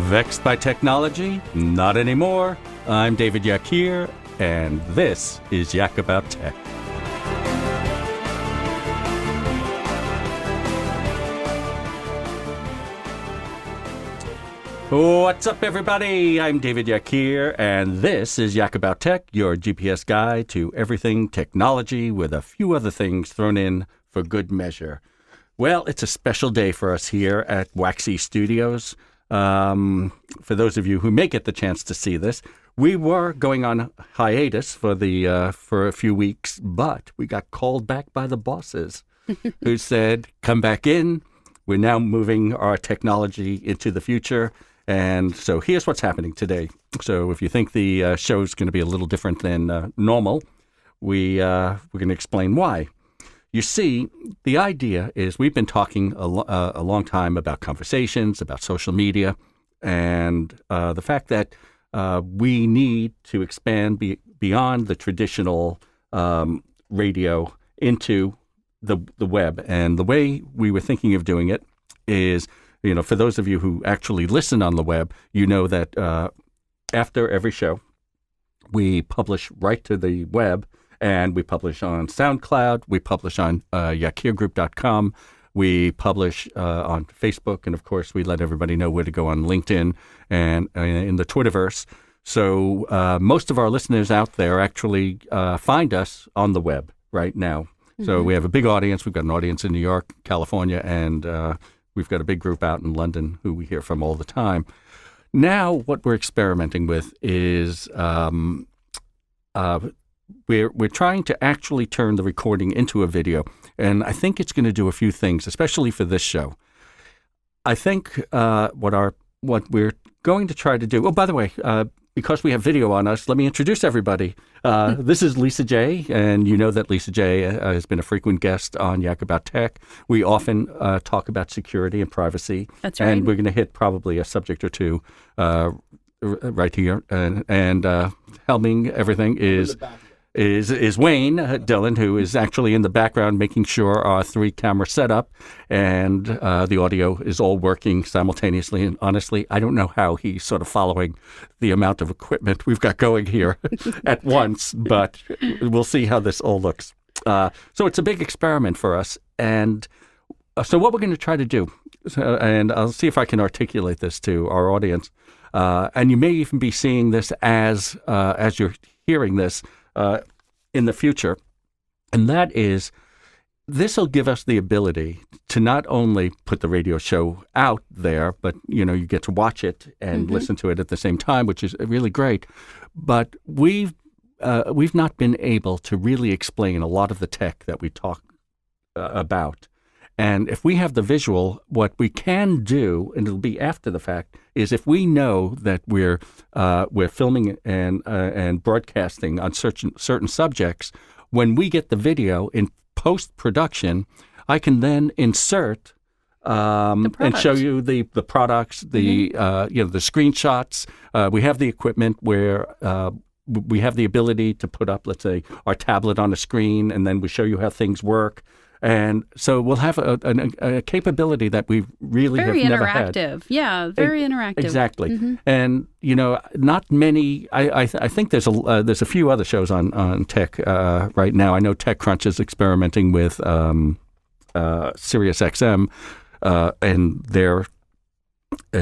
Vexed by technology? Not anymore. I'm David Yakir, and this is Yak About Tech. What's up, everybody? I'm David Yakir, and this is Yak About Tech, your GPS guide to everything technology with a few other things thrown in for good measure. Well, it's a special day for us here at Waxy Studios. For those of you who may get the chance to see this, we were going on hiatus for a few weeks, but we got called back by the bosses who said, come back in. We're now moving our technology into the future. And so here's what's happening today. So if you think the show's going to be a little different than normal, we're going to explain why. You see, the idea is we've been talking a long time about conversations, about social media, and the fact that we need to expand beyond the traditional radio into the web. And the way we were thinking of doing it is, you know, for those of you who actually listen on the web, you know that after every show, we publish right to the web, and we publish on SoundCloud, we publish on yakirgroup.com, we publish on Facebook, and of course, we let everybody know where to go on LinkedIn and in the Twitterverse. So most of our listeners out there actually find us on the web right now. Mm-hmm. So we have a big audience. We've got an audience in New York, California, and we've got a big group out in London who we hear from all the time. Now, what we're experimenting with is we're trying to actually turn the recording into a video, and I think it's going to do a few things, especially for this show. I think what we're going to try to do. Oh, by the way, because we have video on us, let me introduce everybody. This is Lisa J., and you know that Lisa J. Has been a frequent guest on Yak About Tech. We often talk about security and privacy. That's right. And we're going to hit probably a subject or two right here. And helming everything is Wayne Dillon, who is actually in the background making sure our 3-camera setup and the audio is all working simultaneously. And honestly, I don't know how he's sort of following the amount of equipment we've got going here at once, but we'll see how this all looks. So it's a big experiment for us. And so what we're going to try to do, and I'll see if I can articulate this to our audience, and you may even be seeing this as you're hearing this, in the future, and that is, this will give us the ability to not only put the radio show out there, but you get to watch it and listen to it at the same time, which is really great. But we've not been able to really explain a lot of the tech that we talk about. And if we have the visual, what we can do, and it'll be after the fact, is if we know that we're filming and broadcasting on certain subjects, when we get the video in post-production, I can then insert and show you the products, the screenshots. We have the equipment where we have the ability to put up, let's say, our tablet on a screen, and then we show you how things work. And so we'll have a capability that we really have never had. Very interactive. Yeah, very interactive. Exactly. Mm-hmm. And, not many, I think there's a few other shows on tech right now. I know TechCrunch is experimenting with Sirius XM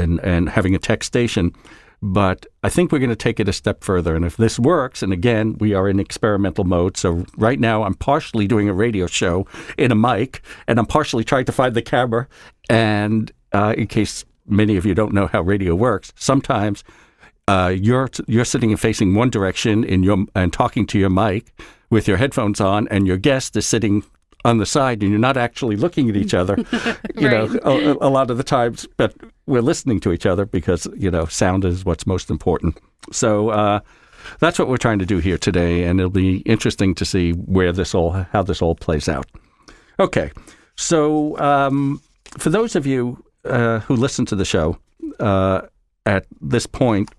and having a tech station. But I think we're going to take it a step further. And if this works, and again, we are in experimental mode. So right now I'm partially doing a radio show in a mic, and I'm partially trying to find the camera. And in case many of you don't know how radio works, sometimes you're sitting and facing one direction and talking to your mic with your headphones on, and your guest is sitting on the side, and you're not actually looking at each other, a lot of the times, but we're listening to each other because, sound is what's most important. So that's what we're trying to do here today, and it'll be interesting to see how this all plays out. Okay, so for those of you who listen to the show at this point,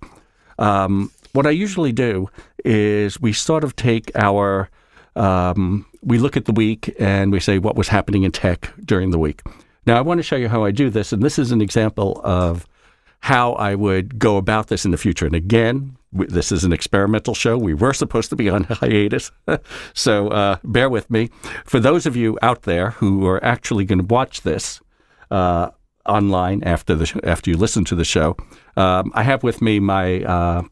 what I usually do is we sort of take our we look at the week and we say what was happening in tech during the week. Now, I want to show you how I do this, and this is an example of how I would go about this in the future. And again, this is an experimental show. We were supposed to be on hiatus, so bear with me. For those of you out there who are actually going to watch this online after you listen to the show, I have with me my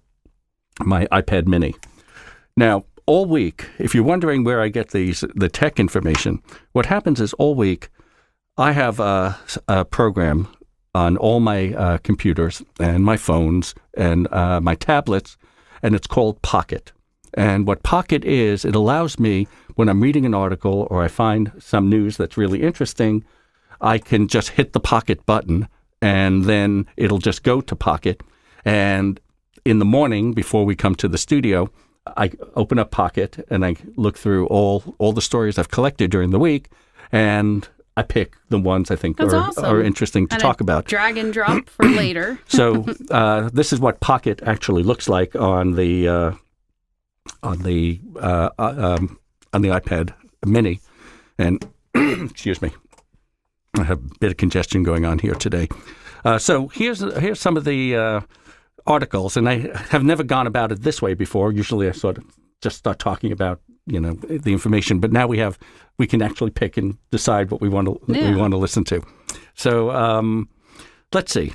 my iPad Mini. Now, all week, if you're wondering where I get the tech information, what happens is all week I have a program on all my computers and my phones and my tablets, and it's called Pocket. And what Pocket is, it allows me, when I'm reading an article or I find some news that's really interesting, I can just hit the Pocket button, and then it'll just go to Pocket. And in the morning, before we come to the studio, I open up Pocket and I look through all the stories I've collected during the week, and I pick the ones I think are interesting to talk about. Drag and drop for later. So this is what Pocket actually looks like on the iPad Mini, and excuse me, I have a bit of congestion going on here today. So here's some of the articles, and I have never gone about it this way before. Usually I sort of just start talking about the information, but now we can actually pick and decide what we want to listen to. So let's see.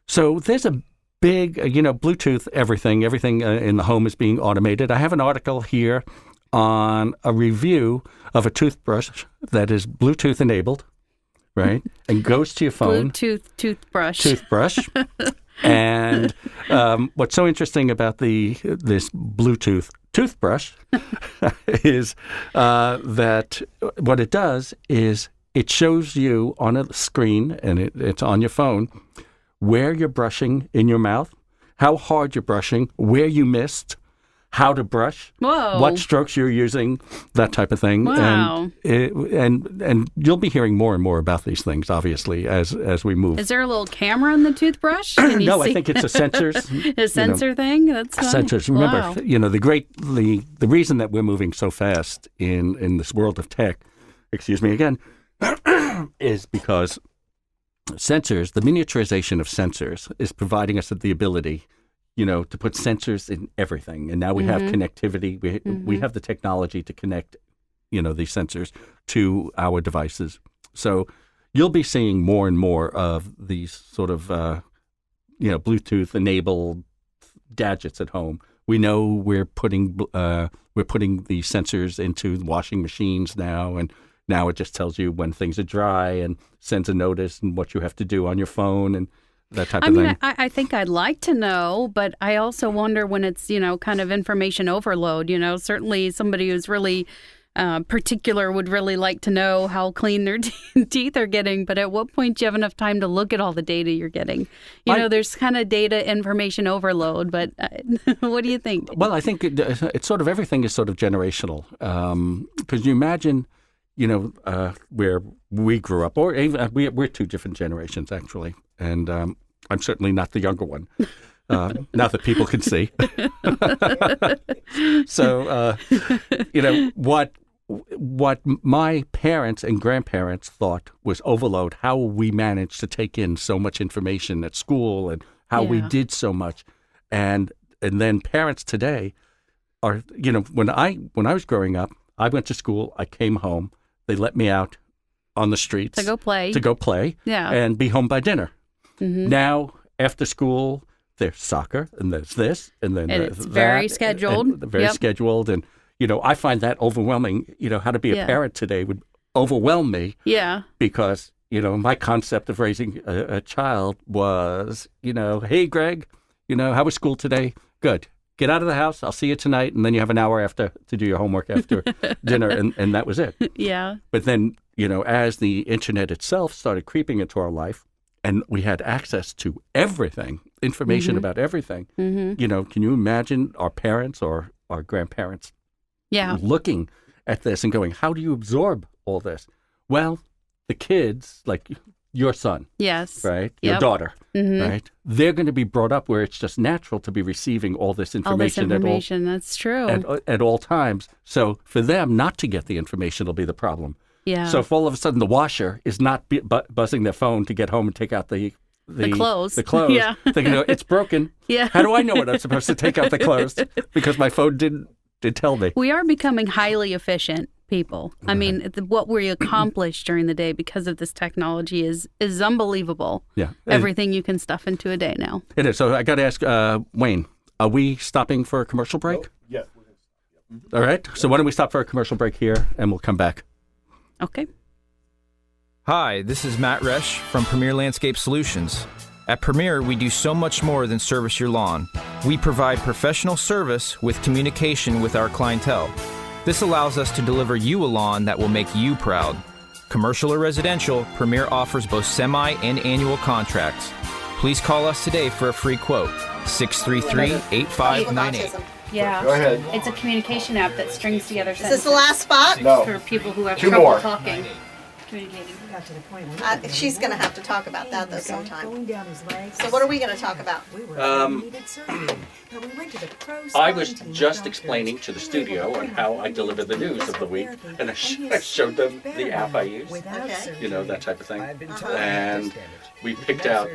So there's a big Bluetooth everything in the home is being automated. I have an article here on a review of a toothbrush that is Bluetooth enabled, right, and goes to your phone. Bluetooth toothbrush. And what's so interesting about this Bluetooth toothbrush is that what it does is it shows you on a screen, and it's on your phone, where you're brushing in your mouth, how hard you're brushing, where you missed, how to brush, Whoa. what strokes you're using, that type of thing. Wow. And you'll be hearing more and more about these things, obviously, as we move. Is there a little camera in the toothbrush? Can you No, see? I think it's a sensors. A sensor thing? That's fun. Sensors. Remember, Wow. the reason that we're moving so fast in this world of tech, excuse me again, is because sensors, the miniaturization of sensors, is providing us the ability, to put sensors in everything. And now we have connectivity. We have the technology to connect, these sensors to our devices. So you'll be seeing more and more of these sort of, Bluetooth-enabled gadgets at home. We know we're putting the sensors into washing machines now, and now it just tells you when things are dry and sends a notice and what you have to do on your phone and that type of thing. I think I'd like to know, but I also wonder when it's, kind of information overload. Certainly somebody who's really particular would really like to know how clean their teeth are getting. But at what point do you have enough time to look at all the data you're getting? There's kind of data information overload, but what do you think? Well, I think it's sort of everything is sort of generational. Because you imagine, where we grew up, or even, we're two different generations, actually. And I'm certainly not the younger one, now that people can see. So, what my parents and grandparents thought was overload, how we managed to take in so much information at school and how we did so much. And then parents today are, when I was growing up, I went to school, I came home, they let me out on the streets. To go play. Yeah. And be home by dinner. Mm-hmm. Now, after school, there's soccer, and there's this, and then it's very scheduled. And very scheduled. And, I find that overwhelming. How to be a parent today would overwhelm me. Yeah. Because, my concept of raising a child was, hey, Greg, how was school today? Good. Get out of the house. I'll see you tonight. And then you have an hour after to do your homework after dinner. And that was it. Yeah. But then, as the internet itself started creeping into our life, and we had access to everything, information about everything. Mm-hmm. Can you imagine our parents or our grandparents looking at this and going, how do you absorb all this? Well, the kids, like your son, yes, right, your daughter, right, they're going to be brought up where it's just natural to be receiving all this information. That's true. At all times. So for them not to get the information will be the problem. Yeah. So if all of a sudden the washer is not buzzing their phone to get home and take out the the clothes. The clothes. Yeah. Thinking, it's broken. Yeah. How do I know when I'm supposed to take out the clothes? Because my phone did tell me. We are becoming highly efficient people. I mean, what we accomplish during the day because of this technology is unbelievable. Yeah. Everything you can stuff into a day now. It is. So I got to ask, Wayne, are we stopping for a commercial break? Oh, yeah. All right. So why don't we stop for a commercial break here, and we'll come back. Okay. Hi, this is Matt Resch from Premier Landscape Solutions. At Premier, we do so much more than service your lawn. We provide professional service with communication with our clientele. This allows us to deliver you a lawn that will make you proud. Commercial or residential, Premier offers both semi and annual contracts. Please call us today for a free quote, 633-8598. Yeah. Go ahead. It's a communication app that strings together Is this the last spot? No. for people who have Two trouble more. talking, communicating. She's going to have to talk about that though sometime. So what are we going to talk about? I was just explaining to the studio on how I deliver the news of the week, and I showed them the app I use, Okay. that type of thing. And we picked out,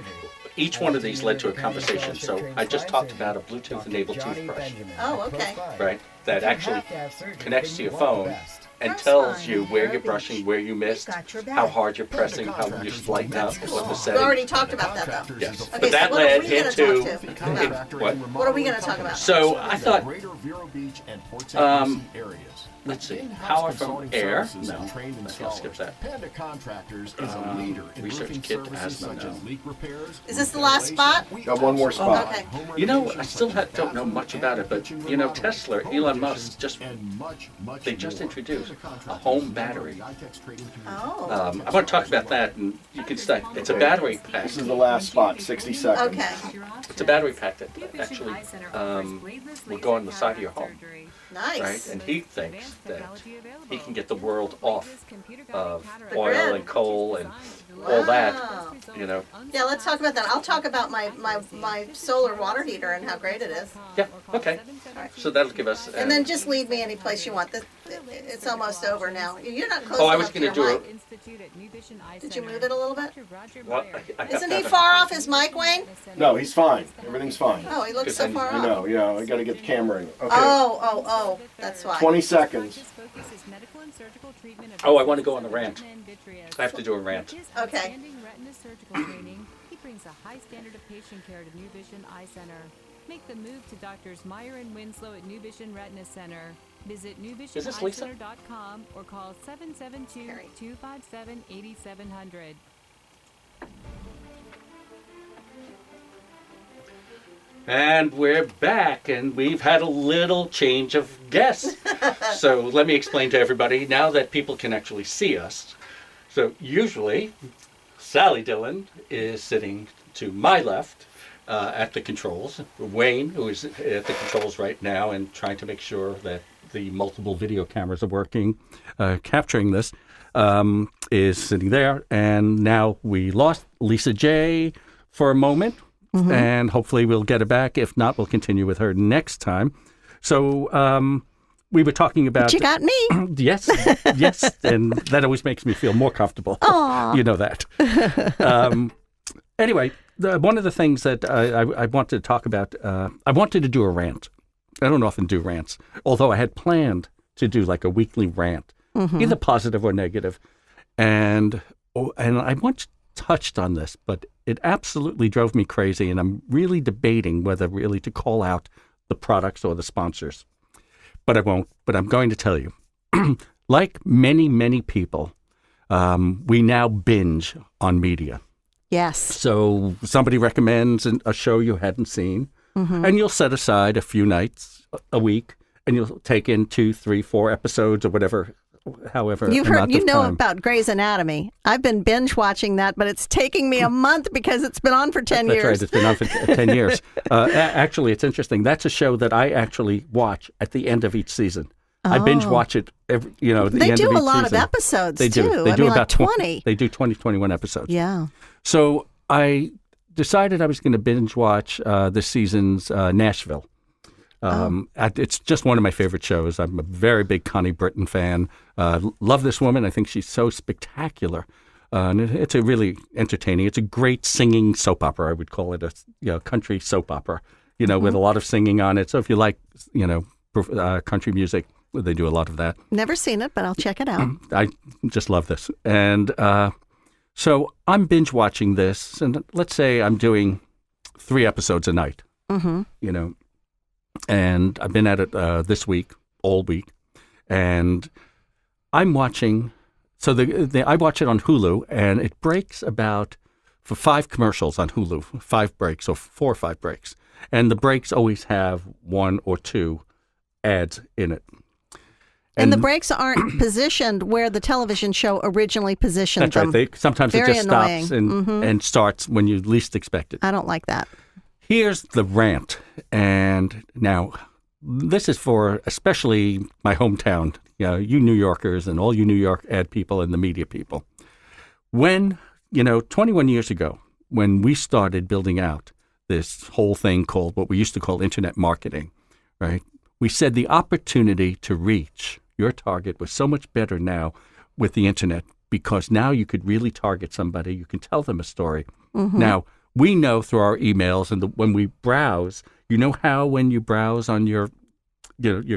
each one of these led to a conversation. So I just talked about a Bluetooth-enabled toothbrush, Oh, okay. right, that actually connects to your phone and tells you where you're brushing, where you missed, how hard you're pressing, how you're lighten up, what the We setting. already talked about that though. Yes, Okay, but that so what are led we gonna into talk to? what? Are we going to talk about? So I thought, Greater Vero Beach and Port um, St. Lucie areas. let's see, In-house power from consulting air. services No, and trained let's skip installers. that. Panda Contractors is a leader in research roofing kit services asthma, such no. as leak repairs. Is this the roof last spot? ventilation, Got one more spot. Okay. home You know, I renovations still such as don't know bathroom much about it, but kitchen you know, remodels, Tesla, home Elon Musk additions, just and much they just more. introduced Panda a Contractors home is battery. the iTech trading community. Oh. I want to talk about that, and you can start. It's a battery pack. This is the last spot, 60 seconds. Okay. It's a battery pack that actually will go on the side of your home, right? Nice. And he thinks that he can get the world off of The oil grid. and coal and all that. Wow. Yeah, let's talk about that. I'll talk about my solar water heater and how great it is. Yeah. Okay. So that'll give us. And then just lead me any place you want. It's almost over now. You're not close Oh, I enough was going to to your do mic. Did you move it a little bit? Well, I have Isn't to he have far off his mic, Wayne? No, he's fine. Everything's fine. Oh, he looks Because so then- far I off. know, I gotta get the camera in. Okay. Oh, that's why. 20 seconds. Oh, I want to go on the rant. I have to do a rant. Okay. He brings a high standard of patient care to New Vision Eye Center. Make the move to Doctors Meyer and Winslow at New Vision Retina Center. Visit Is this Lisa? newvisioneyecenter.com or call 772-257-8700. And we're back, and we've had a little change of guests. So let me explain to everybody, now that people can actually see us. So usually, Sally Dillon is sitting to my left at the controls. Wayne, who is at the controls right now and trying to make sure that the multiple video cameras are working, capturing this, is sitting there. And now we lost Lisa J for a moment. And hopefully we'll get her back. If not, we'll continue with her next time. So we were talking about... But you got me. Yes, yes. And that always makes me feel more comfortable. Aw. You know that. Anyway, one of the things that I wanted to talk about, I wanted to do a rant. I don't often do rants, although I had planned to do like a weekly rant, either positive or negative. And I once touched on this, but it absolutely drove me crazy, and I'm really debating whether really to call out the products or the sponsors. But I won't. But I'm going to tell you, like many, many people, we now binge on media. Yes. So somebody recommends a show you hadn't seen, and you'll set aside a few nights a week, and you'll take in 2, 3, 4 episodes or whatever, however You've amount heard, you of know time. about Grey's Anatomy. I've been binge watching that, but it's taking me a month because it's been on for 10 That's years. right. It's been on for 10 years. Actually, it's interesting. That's a show that I actually watch at the end of each season. I binge watch it every, at the They end do of each a lot season. of episodes, They do. too. They I do mean, about like 20. They do 21 episodes. Yeah. So I decided I was going to binge watch this season's Nashville. It's just one of my favorite shows. I'm a very big Connie Britton fan. Love this woman. I think she's so spectacular. And it's a really entertaining. It's a great singing soap opera. I would call it a country soap opera, with a lot of singing on it. So if you like, country music, they do a lot of that. Never seen it, but I'll check it out. I just love this. And so I'm binge watching this, and let's say I'm doing 3 episodes a night, and I've been at it this week, all week, and I'm watching. So I watch it on Hulu, and it breaks for 5 commercials on Hulu, 5 breaks, or 4 or 5 breaks. And the breaks always have 1 or 2 ads in it. And the breaks aren't positioned where the television show originally positioned them. That's right. Sometimes Very it just annoying. stops and starts when you least expect it. I don't like that. Here's the rant. And now, this is for especially my hometown, you New Yorkers and all you New York ad people and the media people. When, 21 years ago, when we started building out this whole thing called what we used to call internet marketing, right? We said the opportunity to reach your target was so much better now with the internet because now you could really target somebody. You can tell them a story. Mm-hmm. Now, we know through our emails and when we browse, how when you browse on your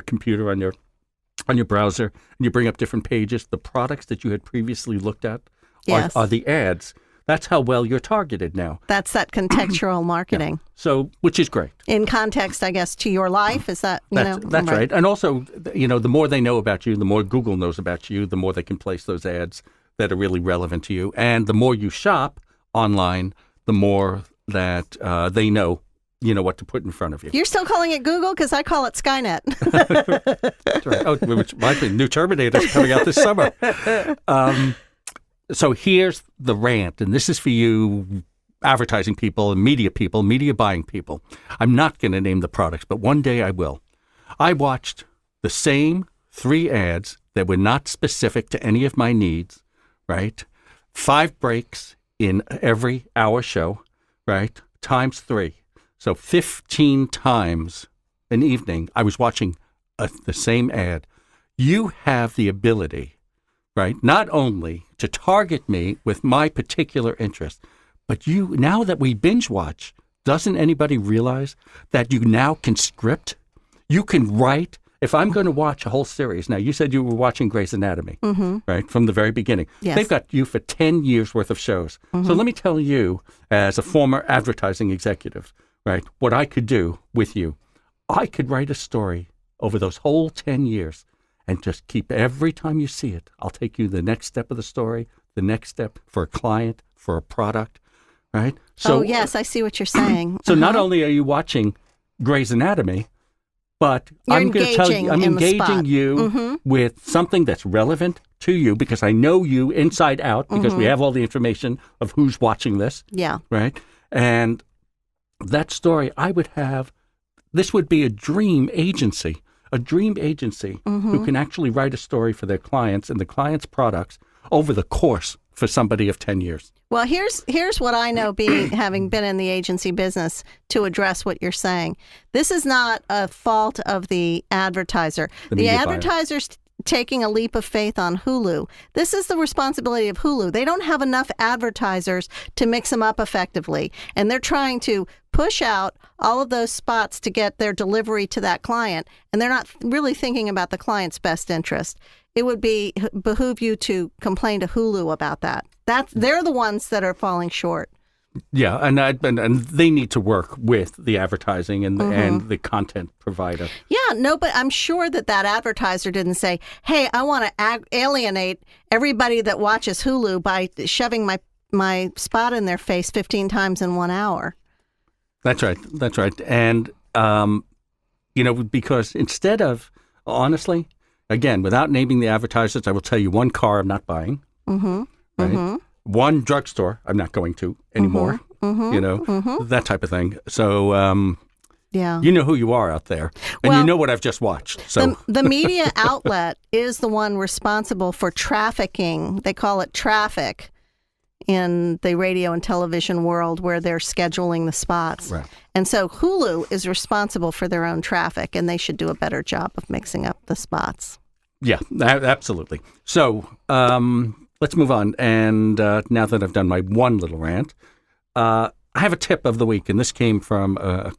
computer, on your browser, and you bring up different pages, the products that you had previously looked at are the ads. That's how well you're targeted now. That's that contextual marketing. Yeah. So, which is great. In context, I guess, to your life, is that, That's right. And also, the more they know about you, the more Google knows about you, the more they can place those ads that are really relevant to you. And the more you shop online, the more that they know, what to put in front of you. You're still calling it Google? Because I call it Skynet. That's right. Oh, which might be new Terminator's coming out this summer. So here's the rant, and this is for you advertising people and media buying people. I'm not going to name the products, but one day I will. I watched the same 3 ads that were not specific to any of my needs, right? 5 breaks in every hour show, right? Times 3. So 15 times an evening, I was watching the same ad. You have the ability, right, not only to target me with my particular interest, but now that we binge watch, doesn't anybody realize that you now can script? You can write. If I'm going to watch a whole series, now you said you were watching Grey's Anatomy, right, from the very beginning. Yes. They've got you for 10 years worth of shows. So let me tell you, as a former advertising executive, right, what I could do with you. I could write a story over those whole 10 years and just keep every time you see it, I'll take you the next step of the story, the next step for a client, for a product, right? So, yes, I see what you're saying. So not only are you watching Grey's Anatomy, but I'm going to tell you, I'm engaging you with something that's relevant to you because I know you inside out because we have all the information of who's watching this. Yeah. Right? And that story, this would be a dream agency who can actually write a story for their clients and the clients' products over the course for somebody of 10 years. Well, here's what I know, having been in the agency business, to address what you're saying. This is not a fault of the advertiser. The advertiser's taking a leap of faith on Hulu. This is the responsibility of Hulu. They don't have enough advertisers to mix them up effectively, and they're trying to push out all of those spots to get their delivery to that client, and they're not really thinking about the client's best interest. It would behoove you to complain to Hulu about that. They're the ones that are falling short. Yeah, and they need to work with the advertising and the content provider. Yeah, no, but I'm sure that advertiser didn't say, "Hey, I want to alienate everybody that watches Hulu by shoving my spot in their face 15 times in 1 hour." That's right. And because instead of, honestly, again, without naming the advertisers, I will tell you one car I'm not buying. Right? One drugstore I'm not going to anymore. That type of thing. So, yeah, you know who you are out there, and you know what I've just watched. So the media outlet is the one responsible for trafficking. They call it traffic in the radio and television world, where they're scheduling the spots. Right. And so Hulu is responsible for their own traffic, and they should do a better job of mixing up the spots. Yeah, absolutely. So let's let's move on. And now that I've done my one little rant, I have a tip of the week, and this came from a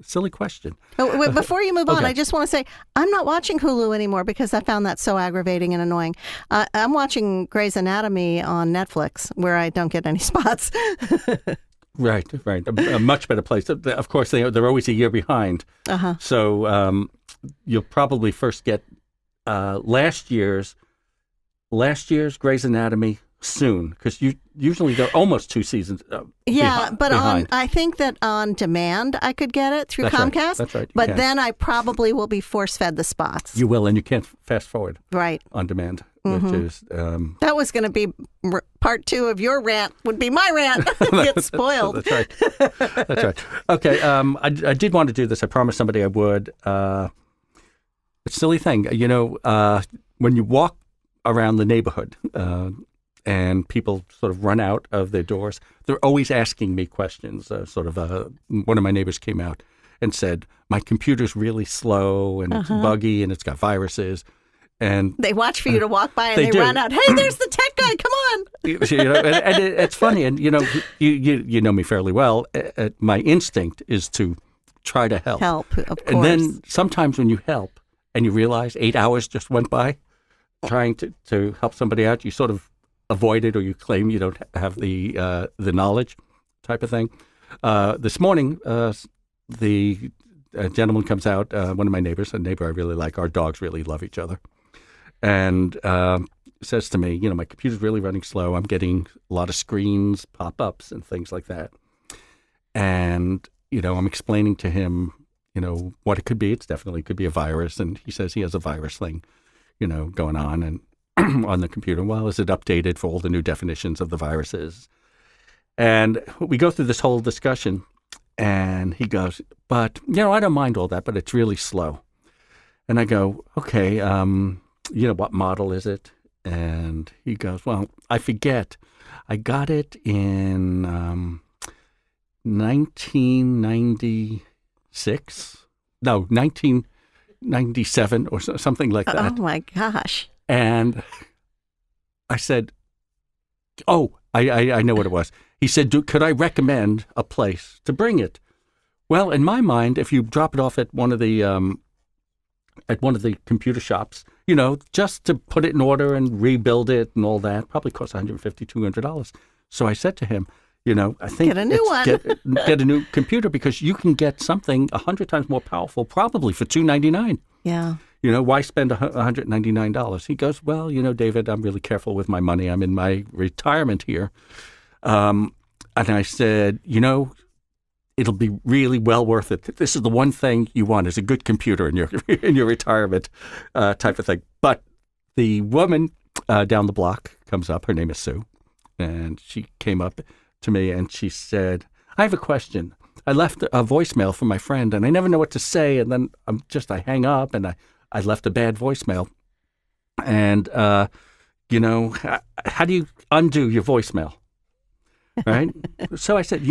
silly question. Oh, wait, before you move on, Okay. I just want to say I'm not watching Hulu anymore because I found that so aggravating and annoying. I'm watching Grey's Anatomy on Netflix, where I don't get any spots. Right. A much better place. Of course, they're always a year behind. Uh-huh. So you'll probably first get last year's Grey's Anatomy soon, because usually they're almost 2 seasons. But behind. I think that on demand I could get it through That's right. Comcast. That's right. You But can. then I probably will be force fed the spots. You will, and you can't fast forward Right. on demand, which is That was going to be part 2 of your rant. Would be my rant. Get spoiled. That's right. That's right. Okay. I did want to do this. I promised somebody I would. It's a silly thing, when you walk around the neighborhood. And people sort of run out of their doors. They're always asking me questions. One of my neighbors came out and said, my computer's really slow and it's buggy and it's got viruses. And They watch for you to walk by and They they do. run out. Hey, there's the tech guy. Come on. it's funny. And, you know me fairly well. My instinct is to try to help. Help, of course. And then sometimes when you help and you realize 8 hours just went by trying to help somebody out, you sort of avoid it, or you claim you don't have the knowledge, type of thing. This morning, the gentleman comes out, one of my neighbors, a neighbor I really like. Our dogs really love each other, and says to me, my computer's really running slow. I'm getting a lot of screens, pop-ups, and things like that. And I'm explaining to him, what it could be. It's definitely could be a virus, and he says he has a virus thing, going on, and on the computer. Well, is it updated for all the new definitions of the viruses? And we go through this whole discussion, and he goes, but, I don't mind all that, but it's really slow. And I go, okay, what model is it? And he goes, well, I forget. I got it in 1996. No, 1997 or something like that. Oh, my gosh. And I said, oh, I know what it was. He said, could I recommend a place to bring it? Well, in my mind, if you drop it off at one of the computer shops, just to put it in order and rebuild it and all that, probably costs $150, $200. So I said to him, I think Get a new one. Get a new computer, because you can get something 100 times more powerful, probably for $299. Yeah. Why spend $199? He goes, well, David, I'm really careful with my money. I'm in my retirement here. And I said, it'll be really well worth it. This is the one thing you want, is a good computer in your retirement, type of thing. But the woman down the block comes up. Her name is Sue. And she came up to me and she said, I have a question. I left a voicemail for my friend and I never know what to say. And then I hang up and I left a bad voicemail. And, how do you undo your voicemail? Right? So I said,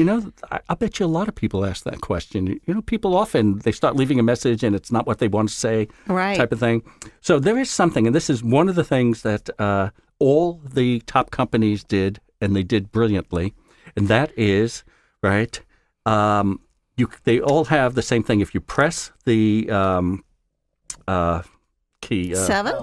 I bet you a lot of people ask that question. People often, they start leaving a message and it's not what they want to say, Right. type of thing. So there is something, and this is one of the things that all the top companies did, and they did brilliantly, and that is, right, they all have the same thing. If you press the key. 7?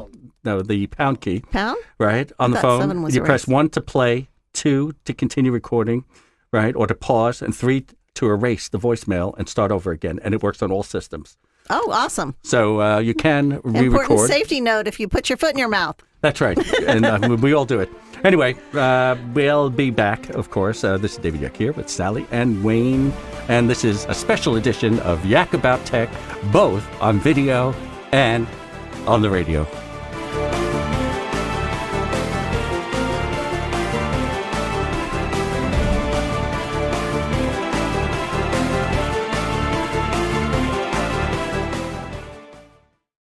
No, the pound key. Pound? Right, on I the thought 7 phone. was You press erased. 1 to play, 2 to continue recording, right, or to pause, and 3 to erase the voicemail and start over again. And it works on all systems. Oh, awesome. So you can Important re-record. safety note if you put your foot in your mouth. That's right. And we all do it. Anyway, we'll be back, of course. This is David Yak here with Sally and Wayne. And this is a special edition of Yak About Tech, both on video and on the radio.